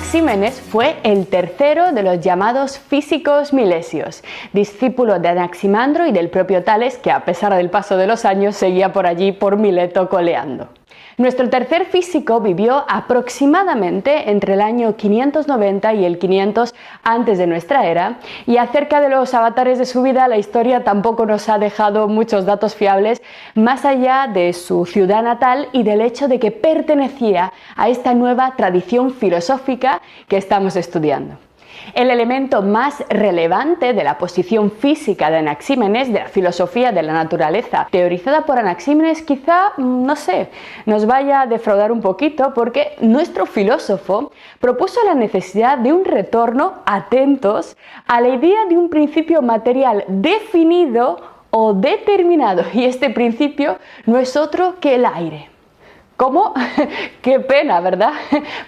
Anaxímenes fue el tercero de los llamados físicos milesios, discípulo de Anaximandro y del propio Tales, que a pesar del paso de los años seguía por allí por Mileto coleando. Nuestro tercer físico vivió aproximadamente entre el año 590 y el 500 antes de nuestra era, y acerca de los avatares de su vida la historia tampoco nos ha dejado muchos datos fiables más allá de su ciudad natal y del hecho de que pertenecía a esta nueva tradición filosófica que estamos estudiando. El elemento más relevante de la posición física de Anaxímenes, de la filosofía de la naturaleza teorizada por Anaxímenes, quizá, no sé, nos vaya a defraudar un poquito, porque nuestro filósofo propuso la necesidad de un retorno, atentos, a la idea de un principio material definido o determinado, y este principio no es otro que el aire. ¿Cómo? ¡Qué pena!, ¿verdad?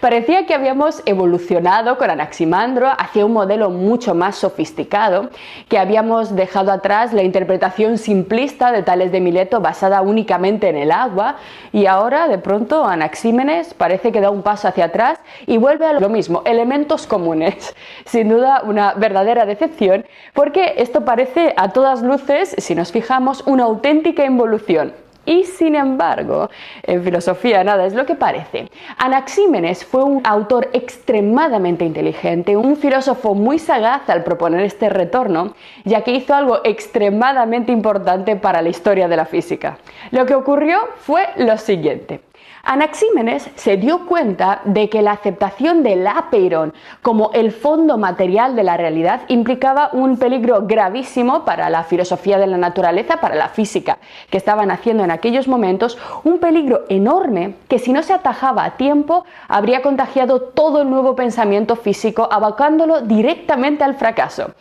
Parecía que habíamos evolucionado con Anaximandro hacia un modelo mucho más sofisticado, que habíamos dejado atrás la interpretación simplista de Tales de Mileto basada únicamente en el agua, y ahora de pronto Anaxímenes parece que da un paso hacia atrás y vuelve a lo mismo, elementos comunes. Sin duda una verdadera decepción, porque esto parece a todas luces, si nos fijamos, una auténtica involución. Y sin embargo, en filosofía nada es lo que parece. Anaxímenes fue un autor extremadamente inteligente, un filósofo muy sagaz al proponer este retorno, ya que hizo algo extremadamente importante para la historia de la física. Lo que ocurrió fue lo siguiente. Anaxímenes se dio cuenta de que la aceptación del apeiron como el fondo material de la realidad implicaba un peligro gravísimo para la filosofía de la naturaleza, para la física que estaban haciendo en aquellos momentos, un peligro enorme que, si no se atajaba a tiempo, habría contagiado todo el nuevo pensamiento físico, abocándolo directamente al fracaso.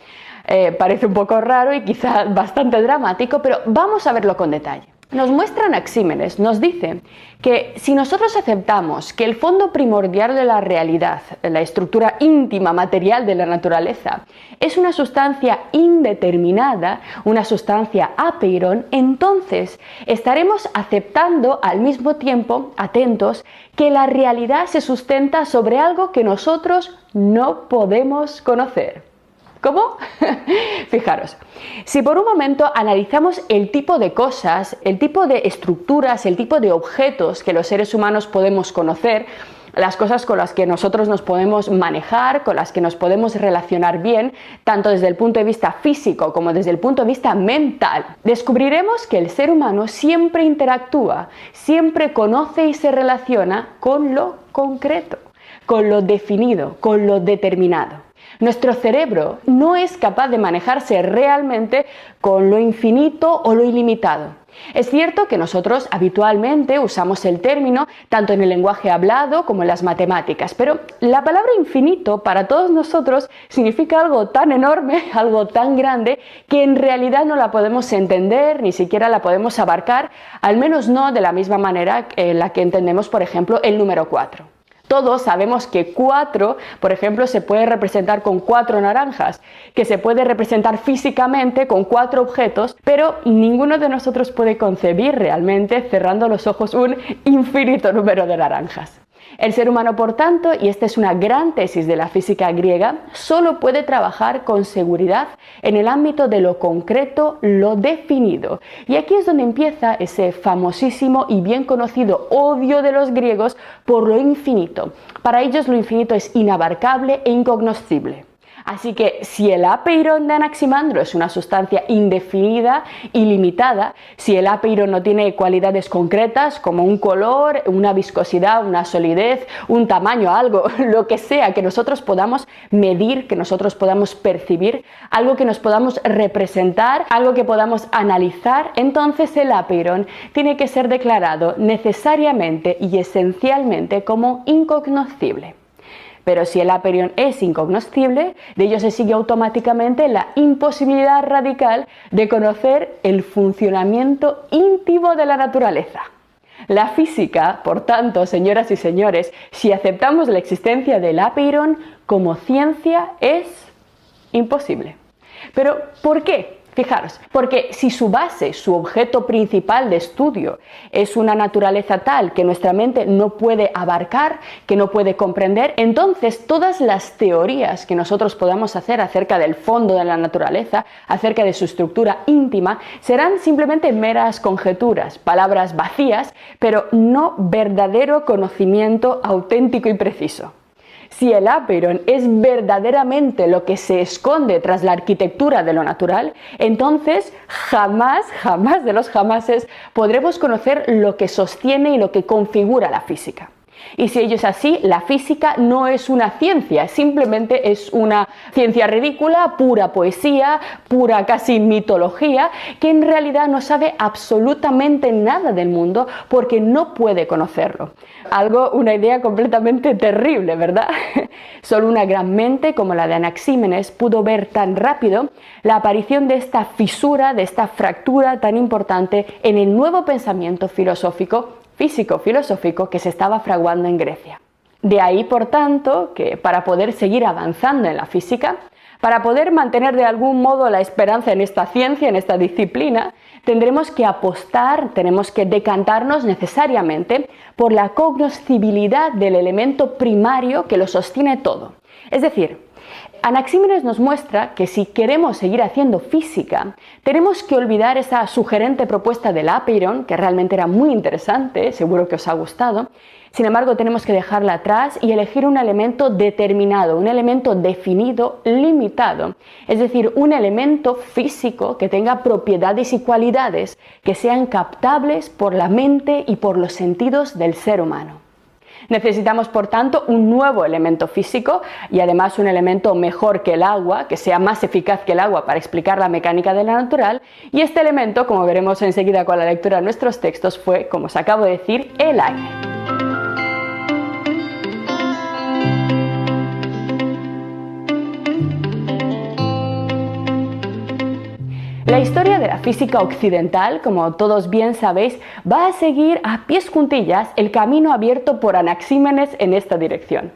Parece un poco raro y quizá bastante dramático, pero vamos a verlo con detalle. Nos muestra Anaxímenes, nos dice que si nosotros aceptamos que el fondo primordial de la realidad, la estructura íntima material de la naturaleza, es una sustancia indeterminada, una sustancia apeiron, entonces estaremos aceptando al mismo tiempo, atentos, que la realidad se sustenta sobre algo que nosotros no podemos conocer. ¿Cómo? Fijaros, si por un momento analizamos el tipo de cosas, el tipo de estructuras, el tipo de objetos que los seres humanos podemos conocer, las cosas con las que nosotros nos podemos manejar, con las que nos podemos relacionar bien, tanto desde el punto de vista físico como desde el punto de vista mental, descubriremos que el ser humano siempre interactúa, siempre conoce y se relaciona con lo concreto, con lo definido, con lo determinado. Nuestro cerebro no es capaz de manejarse realmente con lo infinito o lo ilimitado. Es cierto que nosotros habitualmente usamos el término tanto en el lenguaje hablado como en las matemáticas, pero la palabra infinito para todos nosotros significa algo tan enorme, algo tan grande, que en realidad no la podemos entender, ni siquiera la podemos abarcar, al menos no de la misma manera en la que entendemos, por ejemplo, el número 4. Todos sabemos que 4, por ejemplo, se puede representar con 4 naranjas, que se puede representar físicamente con 4 objetos, pero ninguno de nosotros puede concebir realmente, cerrando los ojos, un infinito número de naranjas. El ser humano, por tanto, y esta es una gran tesis de la física griega, solo puede trabajar con seguridad en el ámbito de lo concreto, lo definido. Y aquí es donde empieza ese famosísimo y bien conocido odio de los griegos por lo infinito. Para ellos lo infinito es inabarcable e incognoscible. Así que si el apeiron de Anaximandro es una sustancia indefinida, ilimitada, si el apeiron no tiene cualidades concretas como un color, una viscosidad, una solidez, un tamaño, algo, lo que sea que nosotros podamos medir, que nosotros podamos percibir, algo que nos podamos representar, algo que podamos analizar, entonces el apeiron tiene que ser declarado necesariamente y esencialmente como incognoscible. Pero si el apeiron es incognoscible, de ello se sigue automáticamente la imposibilidad radical de conocer el funcionamiento íntimo de la naturaleza. La física, por tanto, señoras y señores, si aceptamos la existencia del apeiron como ciencia, es imposible. Pero, ¿por qué? Fijaros, porque si su base, su objeto principal de estudio es una naturaleza tal que nuestra mente no puede abarcar, que no puede comprender, entonces todas las teorías que nosotros podamos hacer acerca del fondo de la naturaleza, acerca de su estructura íntima, serán simplemente meras conjeturas, palabras vacías, pero no verdadero conocimiento auténtico y preciso. Si el Apeiron es verdaderamente lo que se esconde tras la arquitectura de lo natural, entonces jamás de los jamases podremos conocer lo que sostiene y lo que configura la física. Y si ello es así, la física no es una ciencia, simplemente es una ciencia ridícula, pura poesía, pura casi mitología, que en realidad no sabe absolutamente nada del mundo porque no puede conocerlo. Una idea completamente terrible, ¿verdad? Solo una gran mente como la de Anaxímenes pudo ver tan rápido la aparición de esta fisura, de esta fractura tan importante en el nuevo pensamiento físico-filosófico que se estaba fraguando en Grecia. De ahí, por tanto, que para poder seguir avanzando en la física, para poder mantener de algún modo la esperanza en esta ciencia, en esta disciplina, tendremos que apostar, tenemos que decantarnos necesariamente por la cognoscibilidad del elemento primario que lo sostiene todo. Es decir, Anaxímenes nos muestra que si queremos seguir haciendo física, tenemos que olvidar esa sugerente propuesta del Apeiron, que realmente era muy interesante, seguro que os ha gustado. Sin embargo, tenemos que dejarla atrás y elegir un elemento determinado, un elemento definido, limitado, es decir, un elemento físico que tenga propiedades y cualidades que sean captables por la mente y por los sentidos del ser humano. Necesitamos, por tanto, un nuevo elemento físico y además un elemento mejor que el agua, que sea más eficaz que el agua para explicar la mecánica de la natural, y este elemento, como veremos enseguida con la lectura de nuestros textos, fue, como os acabo de decir, el aire. La historia de la física occidental, como todos bien sabéis, va a seguir a pies juntillas el camino abierto por Anaxímenes en esta dirección.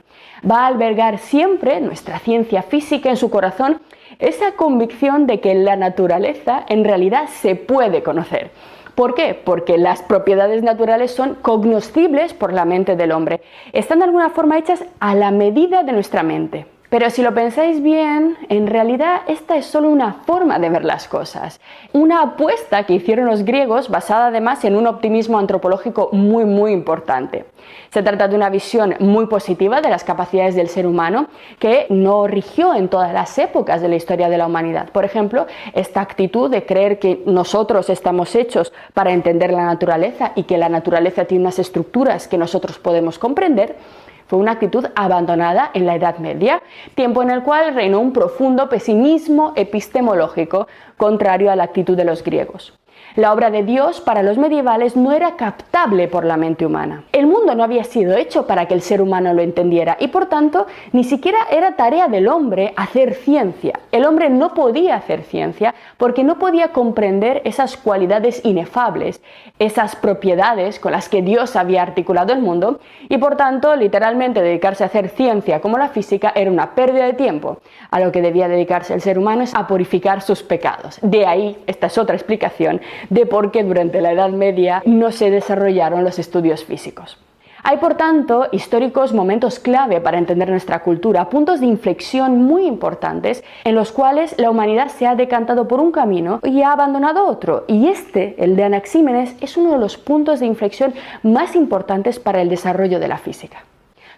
Va a albergar siempre nuestra ciencia física en su corazón esa convicción de que la naturaleza en realidad se puede conocer. ¿Por qué? Porque las propiedades naturales son cognoscibles por la mente del hombre. Están de alguna forma hechas a la medida de nuestra mente. Pero si lo pensáis bien, en realidad esta es solo una forma de ver las cosas. Una apuesta que hicieron los griegos basada además en un optimismo antropológico muy importante. Se trata de una visión muy positiva de las capacidades del ser humano que no rigió en todas las épocas de la historia de la humanidad. Por ejemplo, esta actitud de creer que nosotros estamos hechos para entender la naturaleza y que la naturaleza tiene unas estructuras que nosotros podemos comprender, fue una actitud abandonada en la Edad Media, tiempo en el cual reinó un profundo pesimismo epistemológico contrario a la actitud de los griegos. La obra de Dios para los medievales no era captable por la mente humana. El mundo no había sido hecho para que el ser humano lo entendiera y por tanto ni siquiera era tarea del hombre hacer ciencia. El hombre no podía hacer ciencia porque no podía comprender esas cualidades inefables, esas propiedades con las que Dios había articulado el mundo y por tanto literalmente dedicarse a hacer ciencia como la física era una pérdida de tiempo. A lo que debía dedicarse el ser humano es a purificar sus pecados. De ahí, esta es otra explicación de por qué durante la Edad Media no se desarrollaron los estudios físicos. Hay, por tanto, históricos momentos clave para entender nuestra cultura, puntos de inflexión muy importantes en los cuales la humanidad se ha decantado por un camino y ha abandonado otro. Y el de Anaxímenes, es uno de los puntos de inflexión más importantes para el desarrollo de la física.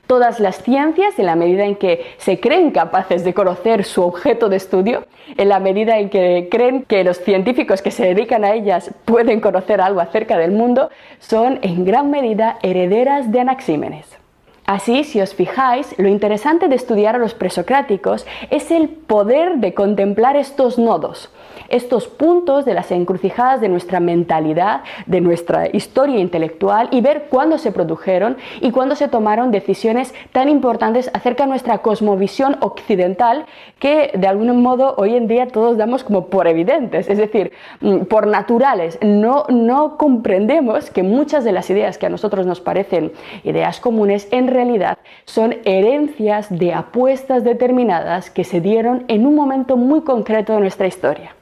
Todas las ciencias, en la medida en que se creen capaces de conocer su objeto de estudio, en la medida en que creen que los científicos que se dedican a ellas pueden conocer algo acerca del mundo, son en gran medida herederas de Anaxímenes. Así, si os fijáis, lo interesante de estudiar a los presocráticos es el poder de contemplar estos nodos, estos puntos de las encrucijadas de nuestra mentalidad, de nuestra historia intelectual y ver cuándo se produjeron y cuándo se tomaron decisiones tan importantes acerca de nuestra cosmovisión occidental que de algún modo hoy en día todos damos como por evidentes, es decir, por naturales. No comprendemos que muchas de las ideas que a nosotros nos parecen ideas comunes en realidad son herencias de apuestas determinadas que se dieron en un momento muy concreto de nuestra historia.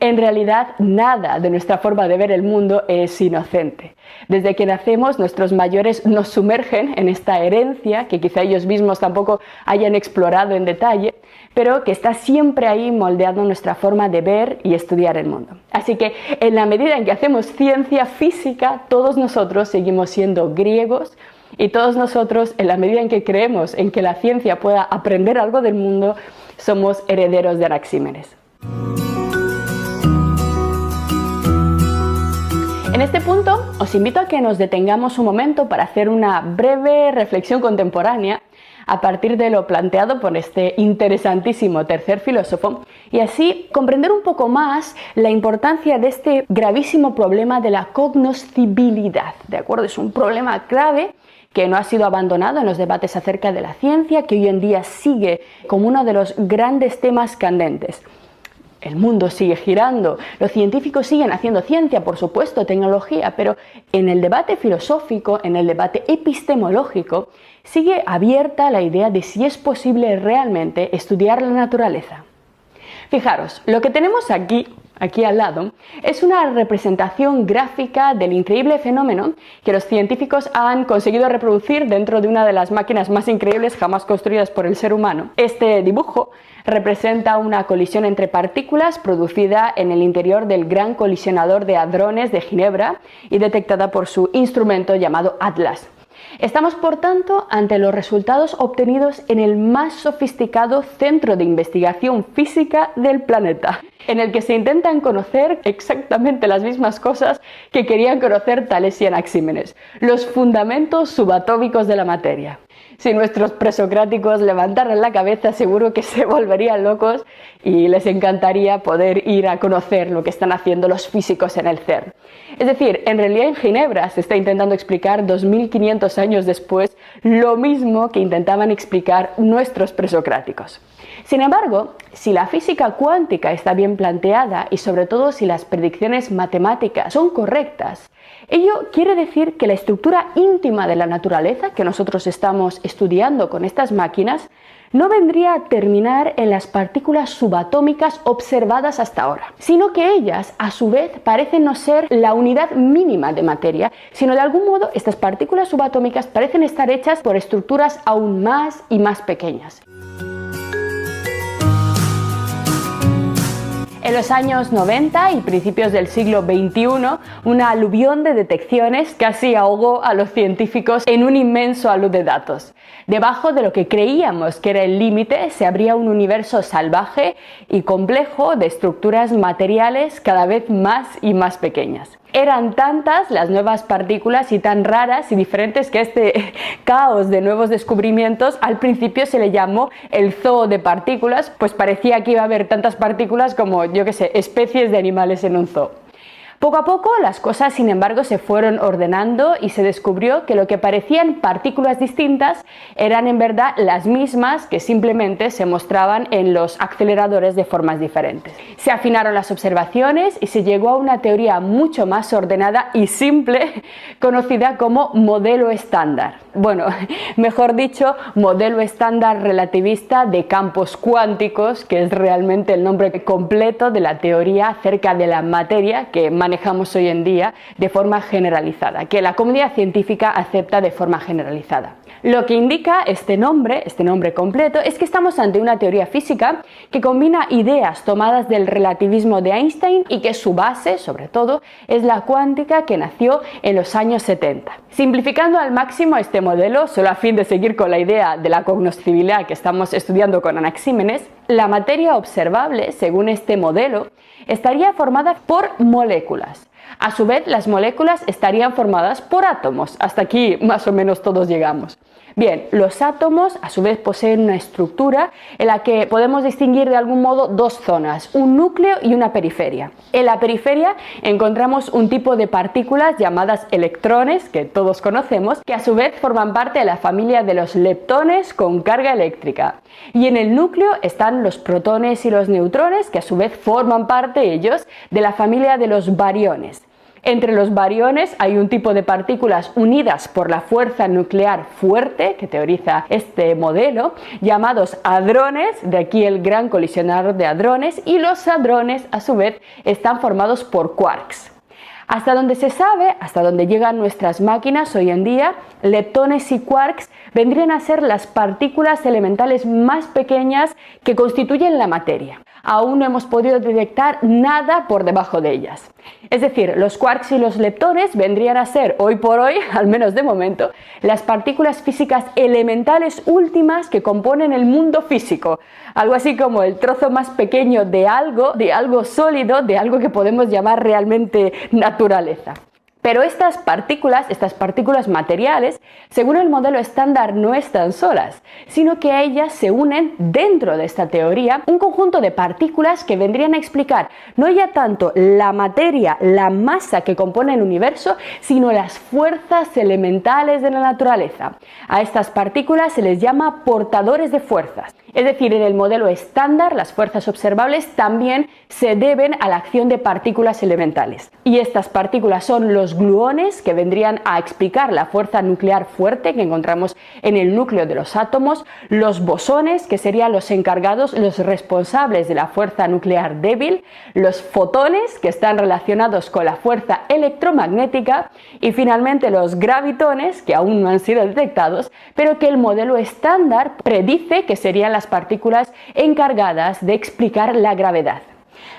En realidad, nada de nuestra forma de ver el mundo es inocente. Desde que nacemos, nuestros mayores nos sumergen en esta herencia que quizá ellos mismos tampoco hayan explorado en detalle, pero que está siempre ahí moldeando nuestra forma de ver y estudiar el mundo. Así que en la medida en que hacemos ciencia física, todos nosotros seguimos siendo griegos y todos nosotros, en la medida en que creemos en que la ciencia pueda aprender algo del mundo, somos herederos de Anaxímenes. En este punto os invito a que nos detengamos un momento para hacer una breve reflexión contemporánea a partir de lo planteado por este interesantísimo tercer filósofo y así comprender un poco más la importancia de este gravísimo problema de la cognoscibilidad, ¿de acuerdo? Es un problema clave que no ha sido abandonado en los debates acerca de la ciencia, que hoy en día sigue como uno de los grandes temas candentes. El mundo sigue girando, los científicos siguen haciendo ciencia, por supuesto, tecnología, pero en el debate filosófico, en el debate epistemológico, sigue abierta la idea de si es posible realmente estudiar la naturaleza. Fijaros, lo que tenemos aquí al lado, es una representación gráfica del increíble fenómeno que los científicos han conseguido reproducir dentro de una de las máquinas más increíbles jamás construidas por el ser humano. Este dibujo representa una colisión entre partículas producida en el interior del Gran Colisionador de Hadrones de Ginebra y detectada por su instrumento llamado Atlas. Estamos, por tanto, ante los resultados obtenidos en el más sofisticado centro de investigación física del planeta, en el que se intentan conocer exactamente las mismas cosas que querían conocer Tales y Anaxímenes, los fundamentos subatómicos de la materia. Si nuestros presocráticos levantaran la cabeza, seguro que se volverían locos y les encantaría poder ir a conocer lo que están haciendo los físicos en el CERN. Es decir, en realidad en Ginebra se está intentando explicar 2500 años después lo mismo que intentaban explicar nuestros presocráticos. Sin embargo, si la física cuántica está bien planteada y sobre todo si las predicciones matemáticas son correctas, ello quiere decir que la estructura íntima de la naturaleza que nosotros estamos estudiando con estas máquinas no vendría a terminar en las partículas subatómicas observadas hasta ahora, sino que ellas, a su vez, parecen no ser la unidad mínima de materia, sino de algún modo estas partículas subatómicas parecen estar hechas por estructuras aún más y más pequeñas. En los años 90 y principios del siglo XXI, una aluvión de detecciones casi ahogó a los científicos en un inmenso alud de datos. Debajo de lo que creíamos que era el límite se abría un universo salvaje y complejo de estructuras materiales cada vez más y más pequeñas. Eran tantas las nuevas partículas y tan raras y diferentes que este caos de nuevos descubrimientos al principio se le llamó el zoo de partículas, pues parecía que iba a haber tantas partículas como, yo qué sé, especies de animales en un zoo. Poco a poco las cosas, sin embargo, se fueron ordenando y se descubrió que lo que parecían partículas distintas eran en verdad las mismas que simplemente se mostraban en los aceleradores de formas diferentes. Se afinaron las observaciones y se llegó a una teoría mucho más ordenada y simple conocida como modelo estándar. Bueno, mejor dicho, modelo estándar relativista de campos cuánticos, que es realmente el nombre completo de la teoría acerca de la materia que manejamos hoy en día de forma generalizada, que la comunidad científica acepta de forma generalizada. Lo que indica este nombre completo, es que estamos ante una teoría física que combina ideas tomadas del relativismo de Einstein y que su base, sobre todo, es la cuántica que nació en los años 70. Simplificando al máximo este modelo, solo a fin de seguir con la idea de la cognoscibilidad que estamos estudiando con Anaxímenes, la materia observable, según este modelo, estaría formada por moléculas. A su vez, las moléculas estarían formadas por átomos. Hasta aquí más o menos todos llegamos. Bien, los átomos a su vez poseen una estructura en la que podemos distinguir de algún modo dos zonas, un núcleo y una periferia. En la periferia encontramos un tipo de partículas llamadas electrones, que todos conocemos, que a su vez forman parte de la familia de los leptones con carga eléctrica. Y en el núcleo están los protones y los neutrones, que a su vez forman parte ellos de la familia de los bariones. Entre los bariones hay un tipo de partículas unidas por la fuerza nuclear fuerte, que teoriza este modelo, llamados hadrones, de aquí el gran colisionador de hadrones, y los hadrones a su vez están formados por quarks. Hasta donde se sabe, hasta donde llegan nuestras máquinas hoy en día, leptones y quarks vendrían a ser las partículas elementales más pequeñas que constituyen la materia. Aún no hemos podido detectar nada por debajo de ellas. Es decir, los quarks y los leptones vendrían a ser, hoy por hoy, al menos de momento, las partículas físicas elementales últimas que componen el mundo físico. Algo así como el trozo más pequeño de algo sólido, de algo que podemos llamar realmente naturaleza. Pero estas partículas materiales, según el modelo estándar, no están solas, sino que a ellas se unen dentro de esta teoría un conjunto de partículas que vendrían a explicar no ya tanto la materia, la masa que compone el universo, sino las fuerzas elementales de la naturaleza. A estas partículas se les llama portadores de fuerzas. Es decir, en el modelo estándar, las fuerzas observables también se deben a la acción de partículas elementales. Y estas partículas son los gluones, que vendrían a explicar la fuerza nuclear fuerte que encontramos en el núcleo de los átomos, los bosones, que serían los encargados, los responsables de la fuerza nuclear débil, los fotones, que están relacionados con la fuerza electromagnética, y finalmente los gravitones, que aún no han sido detectados, pero que el modelo estándar predice que serían las partículas encargadas de explicar la gravedad.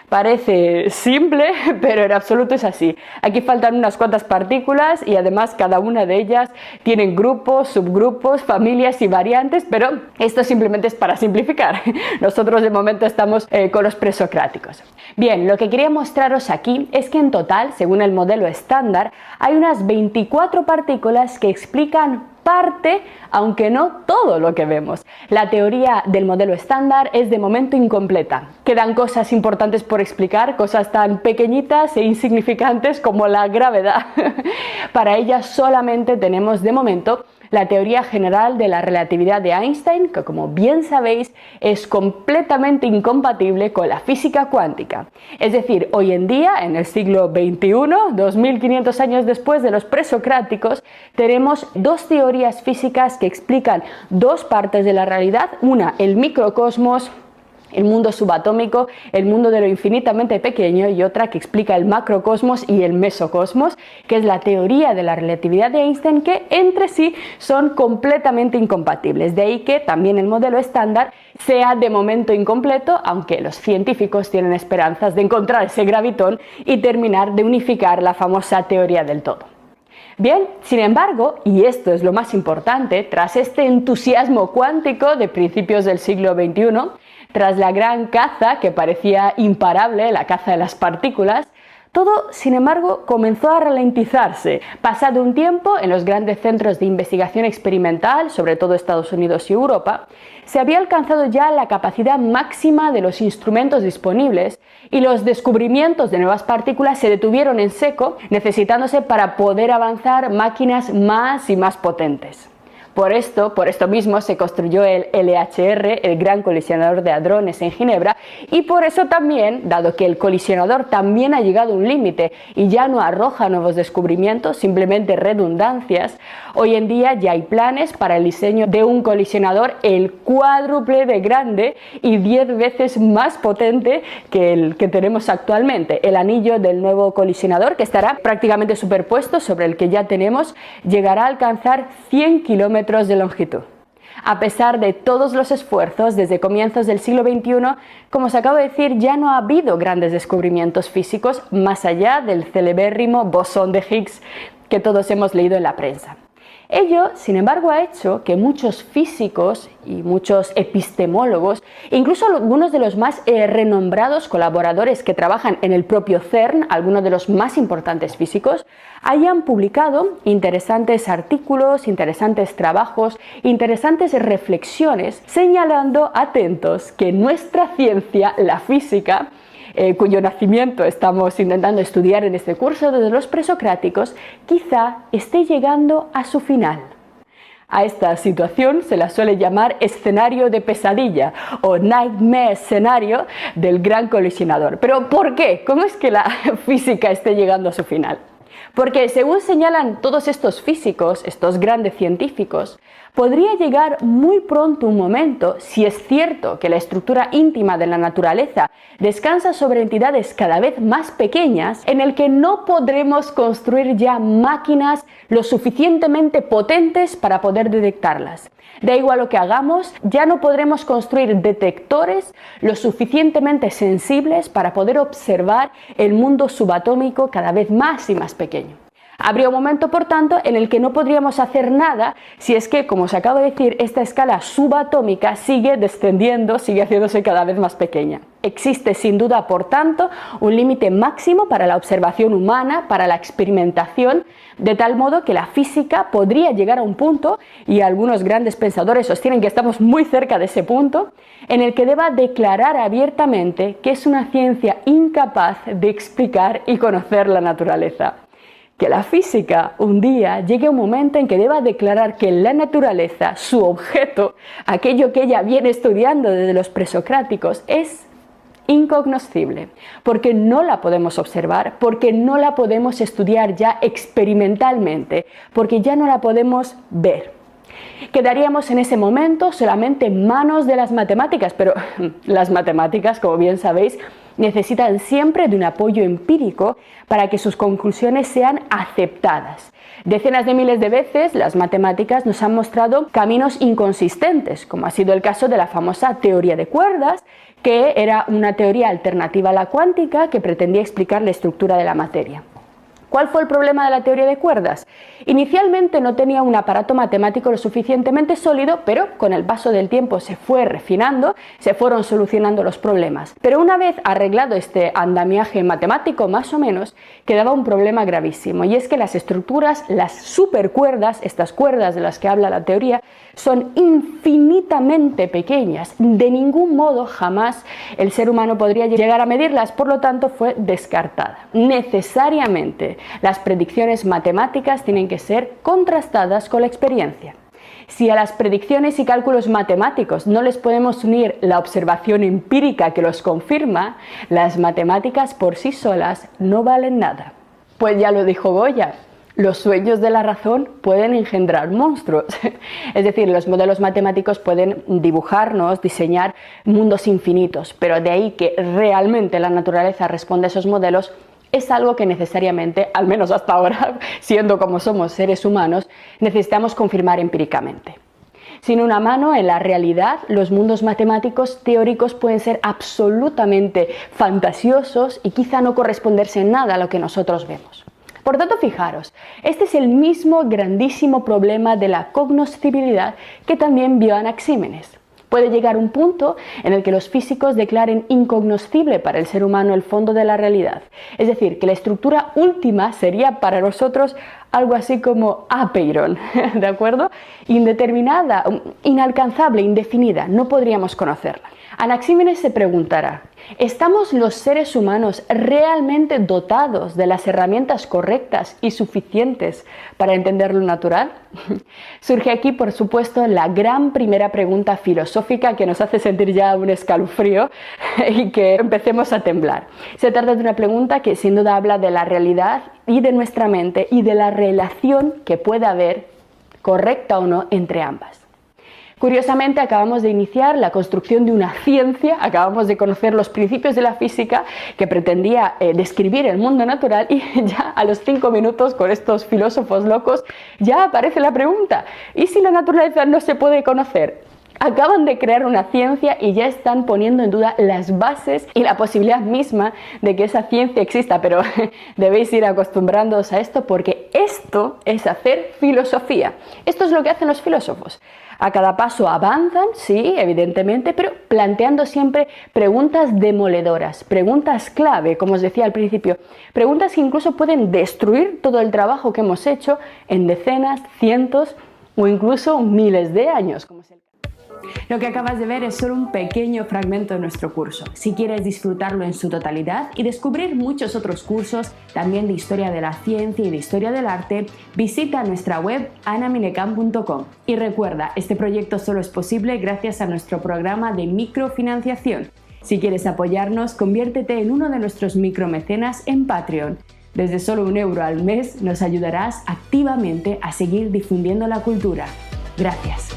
Parece simple, pero en absoluto es así. Aquí faltan unas cuantas partículas y además cada una de ellas tienen grupos, subgrupos, familias y variantes, pero esto simplemente es para simplificar. Nosotros de momento estamos con los presocráticos. Bien, lo que quería mostraros aquí es que en total, según el modelo estándar, hay unas 24 partículas que explican parte, aunque no todo lo que vemos. La teoría del modelo estándar es de momento incompleta. Quedan cosas importantes por explicar, cosas tan pequeñitas e insignificantes como la gravedad. Para ellas solamente tenemos de momento la teoría general de la relatividad de Einstein, que como bien sabéis es completamente incompatible con la física cuántica. Es decir, hoy en día, en el siglo XXI, 2500 años después de los presocráticos, tenemos dos teorías físicas que explican dos partes de la realidad, una, el microcosmos, el mundo subatómico, el mundo de lo infinitamente pequeño, y otra que explica el macrocosmos y el mesocosmos, que es la teoría de la relatividad de Einstein, que entre sí son completamente incompatibles. De ahí que también el modelo estándar sea de momento incompleto, aunque los científicos tienen esperanzas de encontrar ese gravitón y terminar de unificar la famosa teoría del todo. Bien, sin embargo, y esto es lo más importante, tras este entusiasmo cuántico de principios del siglo XXI, tras la gran caza que parecía imparable, la caza de las partículas, todo, sin embargo, comenzó a ralentizarse. Pasado un tiempo, en los grandes centros de investigación experimental, sobre todo Estados Unidos y Europa, se había alcanzado ya la capacidad máxima de los instrumentos disponibles y los descubrimientos de nuevas partículas se detuvieron en seco, necesitándose para poder avanzar máquinas más y más potentes. Por esto mismo se construyó el LHR, el Gran Colisionador de Hadrones en Ginebra, y por eso también, dado que el colisionador también ha llegado a un límite y ya no arroja nuevos descubrimientos, simplemente redundancias, hoy en día ya hay planes para el diseño de un colisionador el cuádruple de grande y 10 veces más potente que el que tenemos actualmente. El anillo del nuevo colisionador, que estará prácticamente superpuesto sobre el que ya tenemos, llegará a alcanzar 100 kilómetros de longitud. A pesar de todos los esfuerzos desde comienzos del siglo XXI, como os acabo de decir, ya no ha habido grandes descubrimientos físicos más allá del celebérrimo bosón de Higgs que todos hemos leído en la prensa. Ello, sin embargo, ha hecho que muchos físicos y muchos epistemólogos, incluso algunos de los más renombrados colaboradores que trabajan en el propio CERN, algunos de los más importantes físicos, hayan publicado interesantes artículos, interesantes trabajos, interesantes reflexiones, señalando, atentos, que nuestra ciencia, la física, cuyo nacimiento estamos intentando estudiar en este curso desde los presocráticos, quizá esté llegando a su final. A esta situación se la suele llamar escenario de pesadilla o nightmare escenario del gran colisionador. ¿Pero por qué? ¿Cómo es que la física esté llegando a su final? Porque según señalan todos estos físicos, estos grandes científicos, podría llegar muy pronto un momento, si es cierto que la estructura íntima de la naturaleza descansa sobre entidades cada vez más pequeñas, en el que no podremos construir ya máquinas lo suficientemente potentes para poder detectarlas. Da igual lo que hagamos, ya no podremos construir detectores lo suficientemente sensibles para poder observar el mundo subatómico cada vez más y más pequeño. Habría un momento, por tanto, en el que no podríamos hacer nada si es que, como os acabo de decir, esta escala subatómica sigue descendiendo, sigue haciéndose cada vez más pequeña. Existe sin duda, por tanto, un límite máximo para la observación humana, para la experimentación, de tal modo que la física podría llegar a un punto, y algunos grandes pensadores sostienen que estamos muy cerca de ese punto, en el que deba declarar abiertamente que es una ciencia incapaz de explicar y conocer la naturaleza. Que la física un día llegue a un momento en que deba declarar que la naturaleza, su objeto, aquello que ella viene estudiando desde los presocráticos, es incognoscible, porque no la podemos observar, porque no la podemos estudiar ya experimentalmente, porque ya no la podemos ver. Quedaríamos en ese momento solamente en manos de las matemáticas, pero las matemáticas, como bien sabéis, necesitan siempre de un apoyo empírico para que sus conclusiones sean aceptadas. Decenas de miles de veces las matemáticas nos han mostrado caminos inconsistentes, como ha sido el caso de la famosa teoría de cuerdas, que era una teoría alternativa a la cuántica que pretendía explicar la estructura de la materia. ¿Cuál fue el problema de la teoría de cuerdas? Inicialmente no tenía un aparato matemático lo suficientemente sólido, pero con el paso del tiempo se fue refinando, se fueron solucionando los problemas. Pero una vez arreglado este andamiaje matemático más o menos, quedaba un problema gravísimo, y es que las estructuras, las supercuerdas, estas cuerdas de las que habla la teoría, son infinitamente pequeñas. De ningún modo jamás el ser humano podría llegar a medirlas, por lo tanto fue descartada. Necesariamente las predicciones matemáticas tienen que ser contrastadas con la experiencia. Si a las predicciones y cálculos matemáticos no les podemos unir la observación empírica que los confirma, las matemáticas por sí solas no valen nada. Pues ya lo dijo Goya, los sueños de la razón pueden engendrar monstruos. Es decir, los modelos matemáticos pueden dibujarnos, diseñar mundos infinitos, pero de ahí que realmente la naturaleza responda a esos modelos es algo que necesariamente, al menos hasta ahora, siendo como somos seres humanos, necesitamos confirmar empíricamente. Sin una mano en la realidad, los mundos matemáticos teóricos pueden ser absolutamente fantasiosos y quizá no corresponderse en nada a lo que nosotros vemos. Por tanto, fijaros, este es el mismo grandísimo problema de la cognoscibilidad que también vio Anaxímenes. Puede llegar un punto en el que los físicos declaren incognoscible para el ser humano el fondo de la realidad. Es decir, que la estructura última sería para nosotros algo así como apeiron, ¿de acuerdo? Indeterminada, inalcanzable, indefinida, no podríamos conocerla. Anaxímenes se preguntará, ¿estamos los seres humanos realmente dotados de las herramientas correctas y suficientes para entender lo natural? Surge aquí, por supuesto, la gran primera pregunta filosófica que nos hace sentir ya un escalofrío y que empecemos a temblar. Se trata de una pregunta que sin duda habla de la realidad y de nuestra mente y de la relación que puede haber, correcta o no, entre ambas. Curiosamente, acabamos de iniciar la construcción de una ciencia, acabamos de conocer los principios de la física que pretendía describir el mundo natural y ya a los 5 minutos con estos filósofos locos ya aparece la pregunta, ¿y si la naturaleza no se puede conocer? Acaban de crear una ciencia y ya están poniendo en duda las bases y la posibilidad misma de que esa ciencia exista, pero debéis ir acostumbrándoos a esto porque esto es hacer filosofía. Esto es lo que hacen los filósofos. A cada paso avanzan, sí, evidentemente, pero planteando siempre preguntas demoledoras, preguntas clave, como os decía al principio, preguntas que incluso pueden destruir todo el trabajo que hemos hecho en decenas, cientos o incluso miles de años, como es el caso. Lo que acabas de ver es solo un pequeño fragmento de nuestro curso. Si quieres disfrutarlo en su totalidad y descubrir muchos otros cursos, también de historia de la ciencia y de historia del arte, visita nuestra web anaminecam.com. Y recuerda, este proyecto solo es posible gracias a nuestro programa de microfinanciación. Si quieres apoyarnos, conviértete en uno de nuestros micromecenas en Patreon. Desde solo 1 euro al mes nos ayudarás activamente a seguir difundiendo la cultura. Gracias.